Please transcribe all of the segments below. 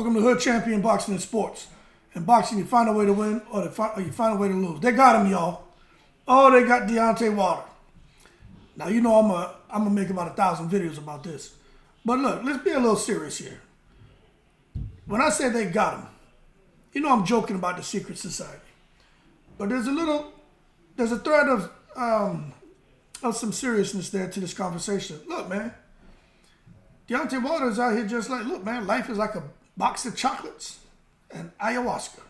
Welcome to Hood Champion Boxing and Sports. In boxing, you find a way to win or you find a way to lose. They got him, y'all. Oh, they got Deontay Wilder. Now, you know I'm going to make about 1,000 videos about this. But look, let's be a little serious here. When I say they got him, you know I'm joking about the secret society. But there's a thread of some seriousness there to this conversation. Look, man, Deontay Wilder is out here just like, look, man, life is like a box of chocolates and ayahuasca.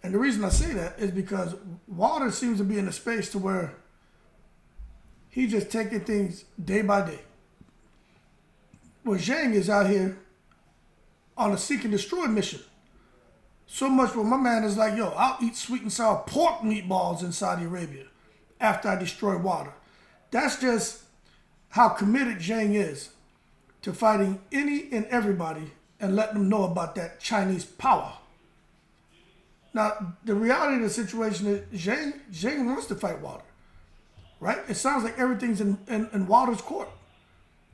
And the reason I say that is because Wilder seems to be in a space to where he's just taking things day by day. Well, Zhang is out here on a seek and destroy mission. So much where my man is like, yo, I'll eat sweet and sour pork meatballs in Saudi Arabia after I destroy Wilder. That's just how committed Zhang is to fighting any and everybody and letting them know about that Chinese power. Now, the reality of the situation is Zhang wants to fight Wilder, right? It sounds like everything's in Wilder's court.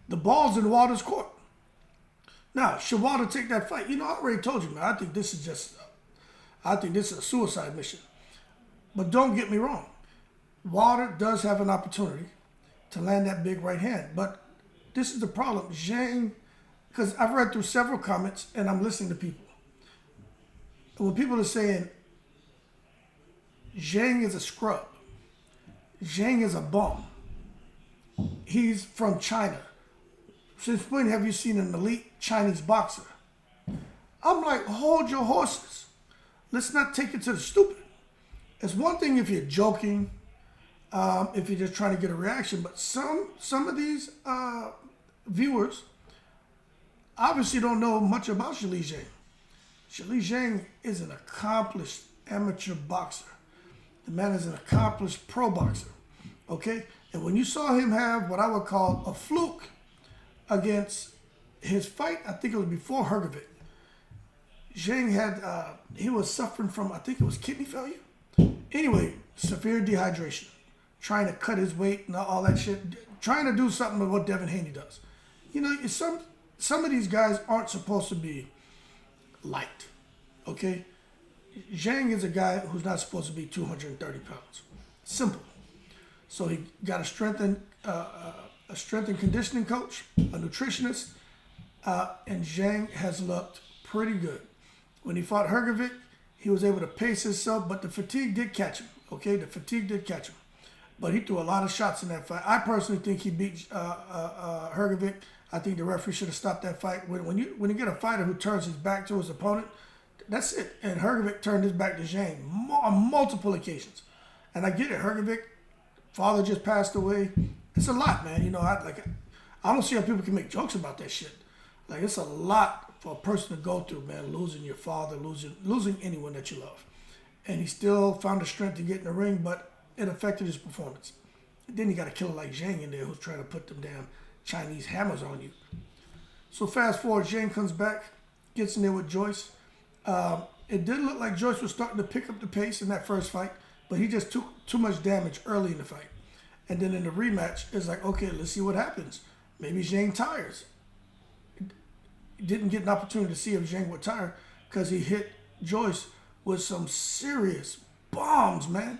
The ball's in Wilder's court. Now, should Wilder take that fight? You know, I already told you, man, I think this is a suicide mission. But don't get me wrong. Wilder does have an opportunity to land that big right hand. But this is the problem. Zhang, because I've read through several comments and I'm listening to people. And when people are saying, Zhang is a scrub. Zhang is a bum. He's from China. Since when have you seen an elite Chinese boxer? I'm like, hold your horses. Let's not take it to the stupid. It's one thing if you're joking, if you're just trying to get a reaction, but some of these viewers obviously don't know much about Zhelei Zhang. Zhelei Zhang is an accomplished amateur boxer. The man is an accomplished pro boxer, okay? And when you saw him have what I would call a fluke against his fight, I think it was before Hrgovic, Zhang had, he was suffering from, I think it was kidney failure. Anyway, severe dehydration, trying to cut his weight and all that shit, trying to do something with what Devin Haney does. You know, some of these guys aren't supposed to be light, okay? Zhang is a guy who's not supposed to be 230 pounds. Simple. So he got a strength and conditioning coach, a nutritionist, and Zhang has looked pretty good. When he fought Hrgovic, he was able to pace himself, but the fatigue did catch him, okay? The fatigue did catch him. But he threw a lot of shots in that fight. I personally think he beat Hrgovic. I think the referee should have stopped that fight. When you get a fighter who turns his back to his opponent, that's it. And Hrgovic turned his back to Zhang on multiple occasions. And I get it. Hrgovic, father just passed away. It's a lot, man. You know, I don't see how people can make jokes about that shit. Like, it's a lot for a person to go through, man. Losing your father, losing anyone that you love. And he still found the strength to get in the ring, but it affected his performance. And then you got a killer like Zhang in there who's trying to put them damn Chinese hammers on you. So fast forward, Zhang comes back, gets in there with Joyce. It did look like Joyce was starting to pick up the pace in that first fight, but he just took too much damage early in the fight. And then in the rematch, it's like, okay, let's see what happens. Maybe Zhang tires. Didn't get an opportunity to see if Zhang would tire because he hit Joyce with some serious bombs, man.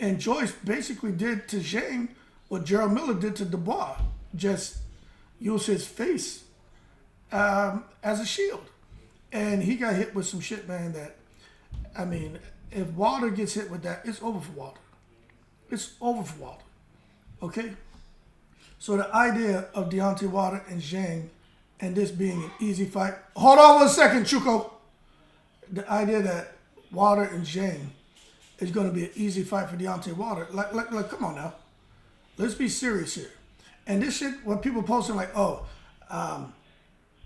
And Joyce basically did to Zhang what Gerald Miller did to Dubois. Just use his face as a shield. And he got hit with some shit, man, that, I mean, if Wilder gets hit with that, it's over for Wilder. It's over for Wilder. Okay? So the idea of Deontay Wilder and Zhang and this being an easy fight. Hold on 1 second, Chuko. The idea that Wilder and Zhang is going to be an easy fight for Deontay Wilder. Like, come on now. Let's be serious here. And this shit, when people posting like, and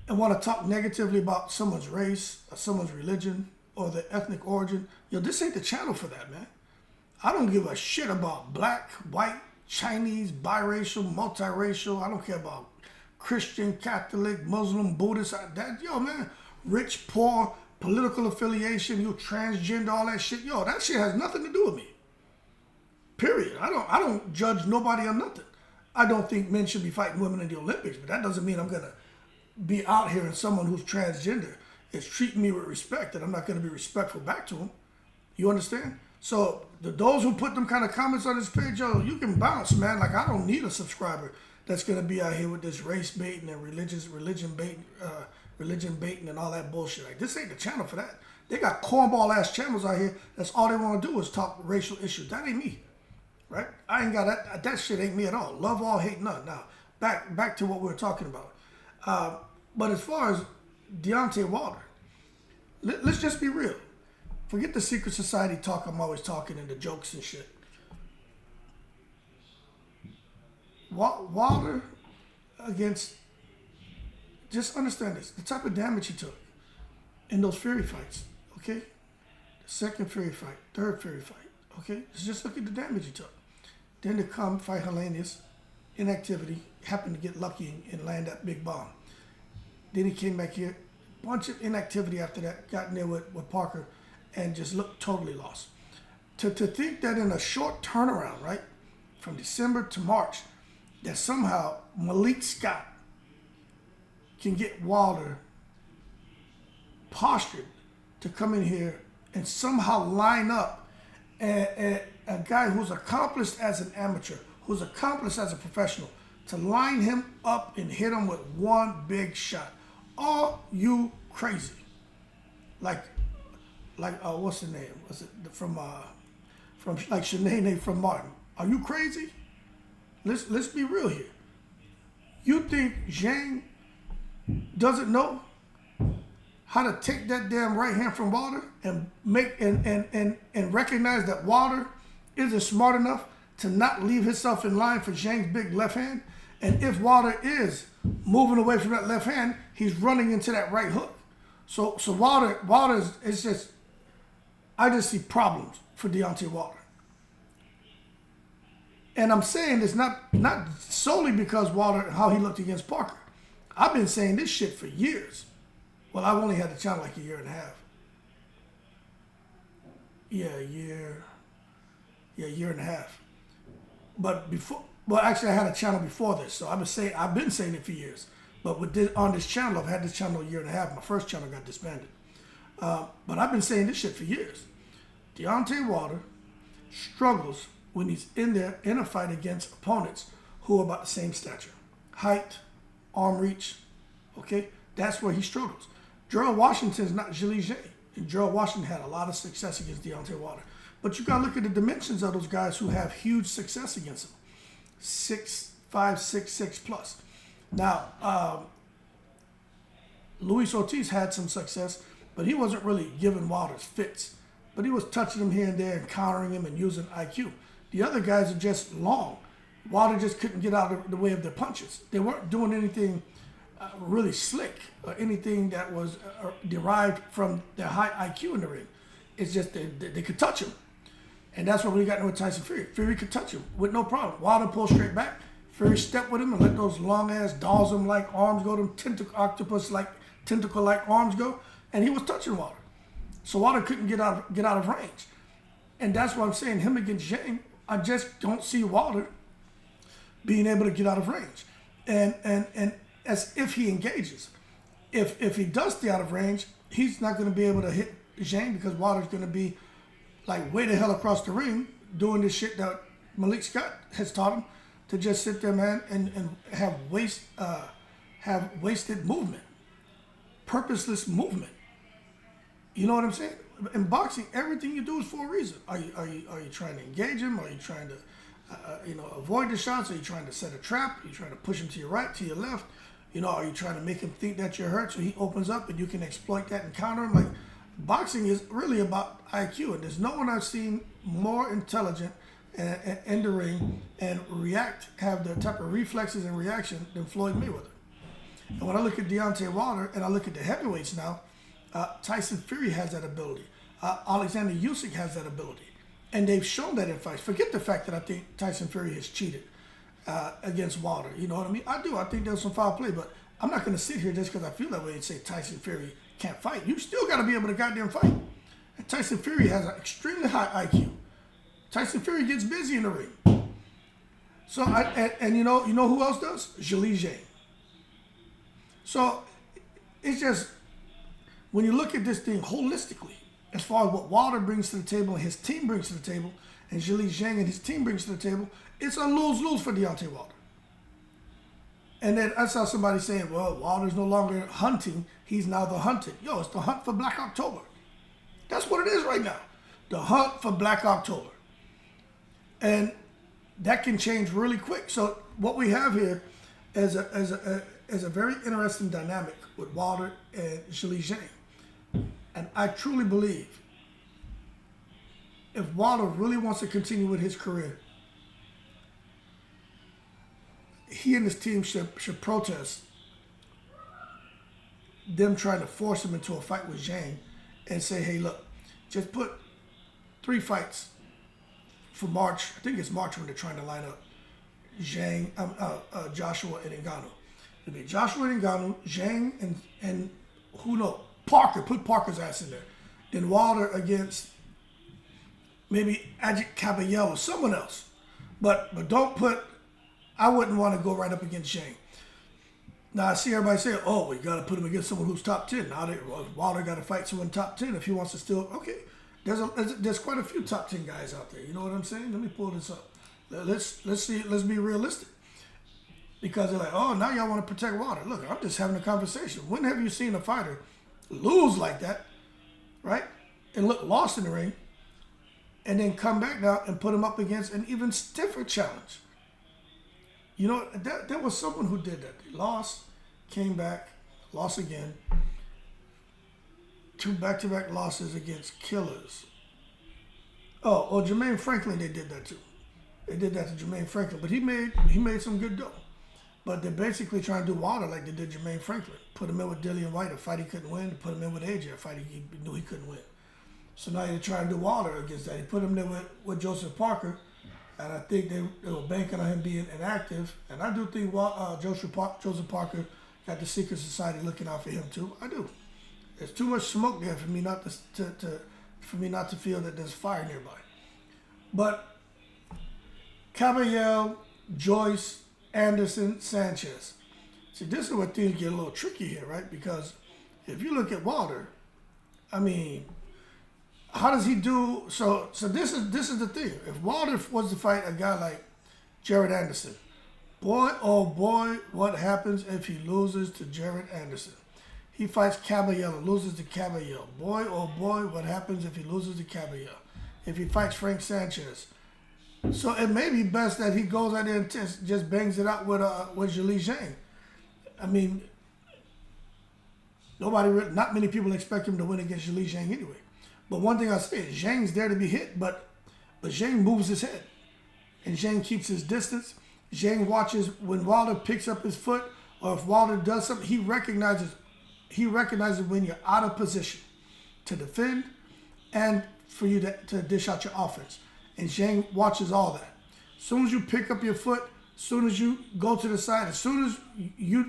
want to talk negatively about someone's race or someone's religion or their ethnic origin, yo, this ain't the channel for that, man. I don't give a shit about black, white, Chinese, biracial, multiracial. I don't care about Christian, Catholic, Muslim, Buddhist. Yo, man, rich, poor, political affiliation, you transgender, all that shit. Yo, that shit has nothing to do with me. Period. I don't judge nobody or nothing. I don't think men should be fighting women in the Olympics, but that doesn't mean I'm gonna be out here and someone who's transgender is treating me with respect, and I'm not going to be respectful back to him. You understand? So those who put them kind of comments on this page, yo, you can bounce, man. Like, I don't need a subscriber that's going to be out here with this race baiting and religion baiting and all that bullshit. Like, this ain't the channel for that. They got cornball ass channels out here. That's all they want to do is talk racial issues. That ain't me, right? I ain't got that. That shit ain't me at all. Love all, hate none. Now, back to what we were talking about. But as far as Deontay Wilder, let's just be real. Forget the secret society talk I'm always talking and the jokes and shit. Wilder against, just understand this, the type of damage he took in those Fury fights, okay? The second Fury fight, third Fury fight, okay? Just look at the damage he took. Then to come fight Helenius, inactivity, happened to get lucky and land that big bomb. Then he came back here, bunch of inactivity after that, got in there with Parker, and just looked totally lost. To think that in a short turnaround, right, from December to March, that somehow Malik Scott can get Wilder postured to come in here and somehow line up a guy who's accomplished as an amateur, who's accomplished as a professional, to line him up and hit him with one big shot. Are you crazy? Like what's the name? Was it from like Shanae from Martin? Are you crazy? Let's be real here. You think Zhang doesn't know how to take that damn right hand from Wilder and make and recognize that Wilder isn't smart enough to not leave himself in line for Zhang's big left hand? And if Wilder is moving away from that left hand, he's running into that right hook. So Wilder is just, I just see problems for Deontay Wilder. And I'm saying this not solely because Wilder, how he looked against Parker. I've been saying this shit for years. Well, I've only had the channel like a year and a half. Yeah, a year and a half. But actually I had a channel before this, so I've been saying it for years. But on this channel, I've had this channel a year and a half. My first channel got disbanded. But I've been saying this shit for years. Deontay Wilder struggles when he's in there in a fight against opponents who are about the same stature. Height, arm reach, okay? That's where he struggles. Gerald Washington's not Zhelei. And Gerald Washington had a lot of success against Deontay Wilder. But you gotta look at the dimensions of those guys who have huge success against him. 6'5", 6'6" plus. Now, Luis Ortiz had some success, but he wasn't really giving Wilder's fits. But he was touching him here and there and countering him and using IQ. The other guys are just long. Wilder just couldn't get out of the way of their punches. They weren't doing anything really slick or anything that was derived from their high IQ in the ring. It's just they could touch him. And that's what we got with Tyson Fury. Fury could touch him with no problem. Wilder pulled straight back. Fury stepped with him and let those long-ass Dawson-like arms go, them tentacle-like arms go, and he was touching Wilder. So Wilder couldn't get out of range. And that's what I'm saying. Him against Zhang, I just don't see Wilder being able to get out of range. And as if he engages. If he does stay out of range, he's not going to be able to hit Zhang because Wilder's going to be like way the hell across the ring doing this shit that Malik Scott has taught him to just sit there, man, and have wasted movement, purposeless movement. You know what I'm saying? In boxing, everything you do is for a reason. Are you trying to engage him? Are you trying to avoid the shots? Are you trying to set a trap? Are you trying to push him to your right, to your left? Are you trying to make him think that you're hurt so he opens up and you can exploit that and counter him? Like, boxing is really about IQ, and there's no one I've seen more intelligent in the ring and have the type of reflexes and reaction than Floyd Mayweather. And when I look at Deontay Wilder and I look at the heavyweights now, Tyson Fury has that ability. Alexander Usyk has that ability. And they've shown that in fights. Forget the fact that I think Tyson Fury has cheated against Wilder. You know what I mean? I do. I think there's some foul play, but I'm not going to sit here just because I feel that way and say Tyson Fury can't fight. You still got to be able to goddamn fight. And Tyson Fury has an extremely high IQ. Tyson Fury gets busy in the ring. So, and you know who else does? Zhelei. So, it's just, when you look at this thing holistically, as far as what Wilder brings to the table and his team brings to the table, and Zhang and his team brings to the table, it's a lose-lose for Deontay Wilder. And then I saw somebody saying, well, Wilder's no longer hunting, he's now the hunted. Yo, it's the hunt for Black October. That's what it is right now. The hunt for Black October. And that can change really quick. So what we have here is a very interesting dynamic with Wilder and Zhang. And I truly believe if Wilder really wants to continue with his career, he and his team should protest them trying to force him into a fight with Zhang and say, hey, look, just put 3 fights for March. I think it's March when they're trying to line up Zhang, Joshua and Ngannou. It'll be Joshua and Ngannou, Zhang, and who knows, Parker. Put Parker's ass in there. Then Wilder against maybe Ajit Caballero or someone else. But don't put, I wouldn't want to go right up against Zhang. Now I see everybody say, oh, we got to put him against someone who's top 10. Now Wilder got to fight someone top 10 if he wants to still, okay. There's quite a few top 10 guys out there. You know what I'm saying? Let me pull this up. Let's see. Let's be realistic. Because they're like, oh, now y'all want to protect Wilder. Look, I'm just having a conversation. When have you seen a fighter lose like that, right? And look lost in the ring, and then come back now and put him up against an even stiffer challenge. You know, there was someone who did that. They lost, came back, lost again. 2 back-to-back losses against killers. Oh, Jermaine Franklin, they did that too. They did that to Jermaine Franklin, but he made some good dough. But they're basically trying to do Wilder like they did Jermaine Franklin. Put him in with Dillian White, a fight he couldn't win. Put him in with AJ, a fight he knew he couldn't win. So now they're trying to do Wilder against that. He put him there with Joseph Parker, and I think they were banking on him being inactive. And I do think Joseph Parker got the secret society looking out for him too. I do. There's too much smoke there for me not to feel that there's fire nearby. But Caballero, Joyce, Anderson, Sanchez. See, this is where things get a little tricky here, right? Because if you look at Wilder, I mean, how does he do? So this is the thing. If Wilder was to fight a guy like Jared Anderson, boy, oh boy, what happens if he loses to Jared Anderson? He fights Caballero, loses to Caballero. Boy, oh boy, what happens if he loses to Caballero? If he fights Frank Sanchez. So it may be best that he goes out there and just bangs it out with Zhang. I mean, not many people expect him to win against Zhang anyway. But one thing I say is Zhang's there to be hit, but Zhang moves his head. And Zhang keeps his distance. Zhang watches when Wilder picks up his foot, or if Wilder does something, he recognizes when you're out of position to defend and for you to dish out your offense. And Zhang watches all that. As soon as you pick up your foot, as soon as you go to the side, as soon as you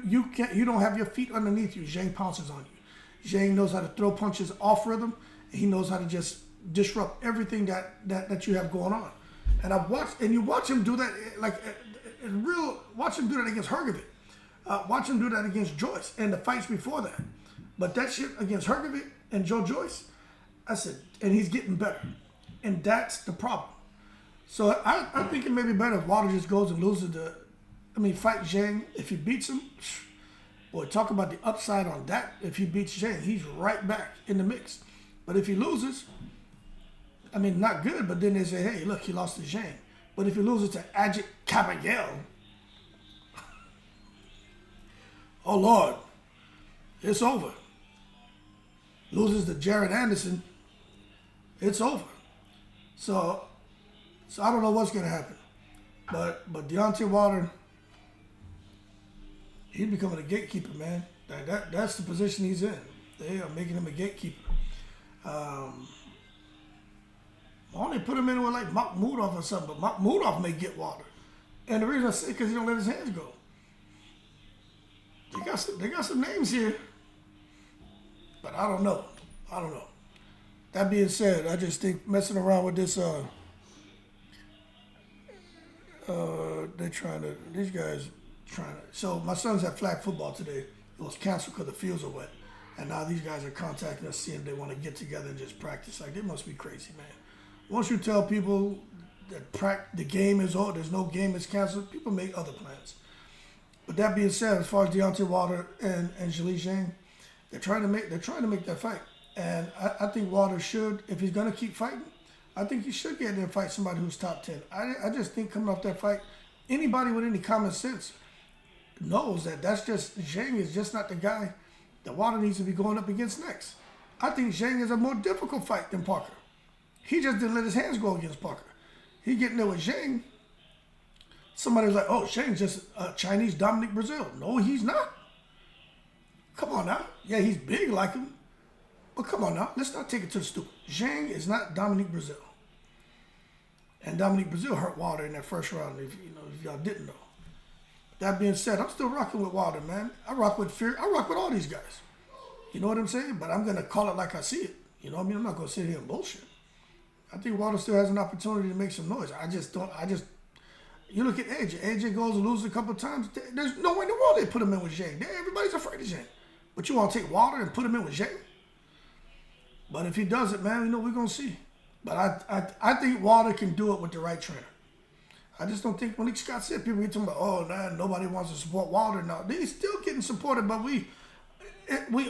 don't have your feet underneath you, Zhang pounces on you. Zhang knows how to throw punches off rhythm, and he knows how to just disrupt everything that you have going on. And you watch him do that watch him do that against Hrgovic. Watch him do that against Joyce and the fights before that. But that shit against Hrgovic and Joe Joyce, I said, and he's getting better. And that's the problem. So I think it may be better if Wilder just goes and loses fight Zhang. If he beats him, boy, talk about the upside on that. If he beats Zhang, he's right back in the mix. But if he loses, not good, but then they say, hey, look, he lost to Zhang. But if he loses to Ajit Caballero, oh, Lord, it's over. Loses to Jared Anderson, it's over. So I don't know what's going to happen. But Deontay Wilder, he's becoming a gatekeeper, man. That's the position he's in. They are making him a gatekeeper. Why don't they put him in with like Makhmudov or something? But Makhmudov may get Wilder. And the reason I say because he don't let his hands go. They got some names here. But I don't know. That being said, I just think messing around with this, these guys trying to. So my son's at flag football today. It was canceled because the fields are wet. And now these guys are contacting us, seeing they want to get together and just practice. Like, they must be crazy, man. Once you tell people that the game is over, there's no game, it's canceled, people make other plans. But that being said, as far as Deontay Wilder and Zhang, they're trying to make that fight. And I think Wilder should, if he's gonna keep fighting, I think he should get in there and fight somebody who's top 10. I just think coming off that fight, anybody with any common sense knows that Zhang is just not the guy that Wilder needs to be going up against next. I think Zhang is a more difficult fight than Parker. He just didn't let his hands go against Parker. He getting there with Zhang. Somebody's like, oh, Zhang's just a Chinese Dominic Brazil. No, he's not. Come on now. Yeah, he's big like him. But come on now. Let's not take it to the stupid. Zhang is not Dominic Brazil. And Dominic Brazil hurt Wilder in that first round, if y'all didn't know. That being said, I'm still rocking with Wilder, man. I rock with Fury. I rock with all these guys. You know what I'm saying? But I'm going to call it like I see it. You know what I mean? I'm not going to sit here and bullshit. I think Wilder still has an opportunity to make some noise. You look at AJ. AJ goes and loses a couple of times. There's no way in the world they put him in with Zhang. Everybody's afraid of Zhang. But you want to take Wilder and put him in with Zhang? But if he does it, man, we're going to see. But I think Wilder can do it with the right trainer. I just don't think, when Scott said, people get talking about, oh, man, nobody wants to support Wilder now. They're still getting supported, but we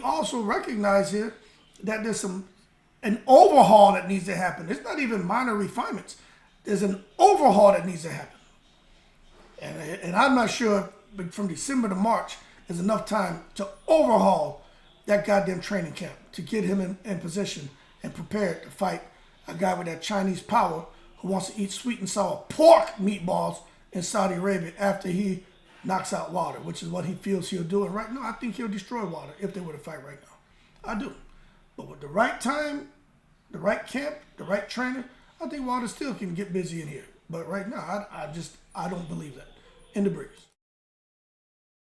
also recognize here that there's an overhaul that needs to happen. It's not even minor refinements. There's an overhaul that needs to happen. And I'm not sure from December to March is enough time to overhaul that goddamn training camp, to get him in position and prepared to fight a guy with that Chinese power who wants to eat sweet and sour pork meatballs in Saudi Arabia after he knocks out Wilder, which is what he feels he'll do. And right now, I think he'll destroy Wilder if they were to fight right now. I do. But with the right time, the right camp, the right trainer, I think Wilder still can get busy in here. But right now, I don't believe that. In the breeze.